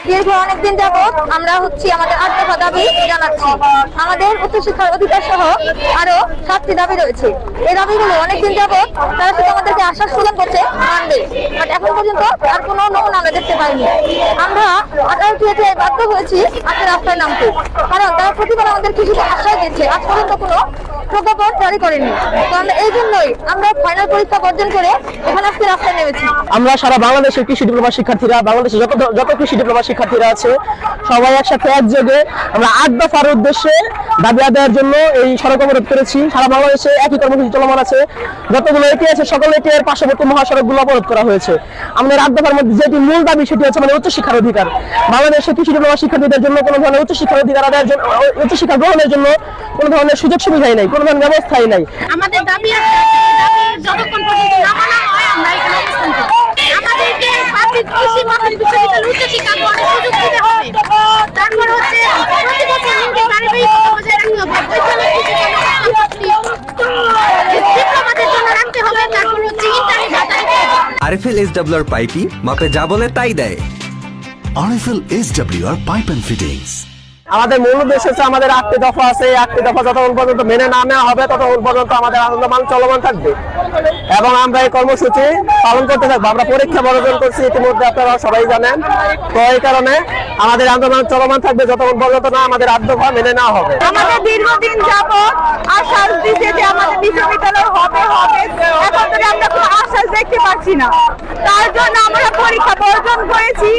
দীর্ঘ অনেকদিন যাবৎ আমরা আমাদের 8 দফা দাবি জানাচ্ছি। আমাদের উচ্চশিক্ষার অধিকার সহ আরো 7টি দাবি রয়েছে। এই দাবিগুলো অনেকদিন যাবৎ তারা শুধু আমাদেরকে আশ্বাস প্রদান করছে মানবে, বাট এখন পর্যন্ত আর কোনো নমুনা আমরা দেখতে পাইনি। আমরা আদালতে বাধ্য হয়েছি আজকে রাস্তায় নামতে, কারণ তারা প্রতিবার আমাদের কিছু আশ্বাস দিচ্ছে, আজ পর্যন্ত কোনো প্রজ্ঞাপন জারি করেনি। তো আমরা এই জন্যই আমরা ফাইনাল পরীক্ষা বর্জন করে এখানে আজকে রাস্তায় নেমেছি। আমরা সারা বাংলাদেশের কৃষি ডিপ্লোমা শিক্ষার্থীরা, বাংলাদেশের যত কৃষি ডিপ্লোমা শিক্ষার্থীরা আছে, সবাই একসাথে একযোগে আমরা 8 দফার উদ্দেশ্যে দাবি আদায়ের জন্য এই সড়ক অবরোধ করেছি। সারা বাংলাদেশে একই কর্মসূচি চলমান আছে। যতগুলো এটি আছে সকল এটি এর পার্শ্ববর্তী মহাসড়কগুলো অবরোধ করা হয়েছে। আমাদের 8 দফার মধ্যে যেটি মূল দাবি সেটি হচ্ছে মানে উচ্চশিক্ষার অধিকার। বাংলাদেশের কৃষি ডিপ্লোমা শিক্ষার্থীদের জন্য কোনো ধরনের উচ্চশিক্ষার অধিকার আদায়ের জন্য, উচ্চশিক্ষা গ্রহণের জন্য কোনো ধরনের সুযোগ সুবিধাই নাই, কোনো ধরনের ব্যবস্থাই নাই। আমাদের দাবি আছে, যতক্ষণ পর্যন্ত না মানা হয় আমরা এখানে অবস্থান করব। আমাদেরকে পাবলিক কৃষি বিশ্ববিদ্যালয় উচ্চশিক্ষা গ্রহণের সুযোগ দিতে হবে। তারপর হচ্ছে প্রতি বছর নিয়োগের ধারাবাহিকতা বজায় রাখতে হবে। বৈজ্ঞানিক ডিপ্লোমাদের জন্য রাখতে হবে। তারপর হচ্ছে ইন্টারনেট যাতায়াত। আরএফএল এসডব্লিউআর পাইপি মাপে যা বলে তাই দেয়। RFL SWR pipe and fittings. আমাদের মূল উদ্দেশ্য হচ্ছে আমাদের 8টি দফা আছে। এই 8টি দফা যতক্ষণ পর্যন্ত মেনে না নেওয়া হবে ততক্ষণ পর্যন্ত আমাদের আন্দোলন চলমান থাকবে এবং আমরা এই কর্মসূচি পালন করতে থাকবো। আমরা পরীক্ষা বর্জন করছি ইতিমধ্যে, আপনারা সবাই জানেন। তো এই কারণে আমাদের আন্দোলন চলমান থাকবে যতক্ষণ পর্যন্ত না আমাদের 8 দফা মেনে নেওয়া হবে। আমাদের দীর্ঘদিন যাবৎ আশ্বাস দিচ্ছে যে আমাদের বিশ্ববিদ্যালয় হবে, এখন ধরে আমরা কোনো আশ্বাস দেখতে পাচ্ছি না। তার জন্য আমরা পরীক্ষা বর্জন করেছি।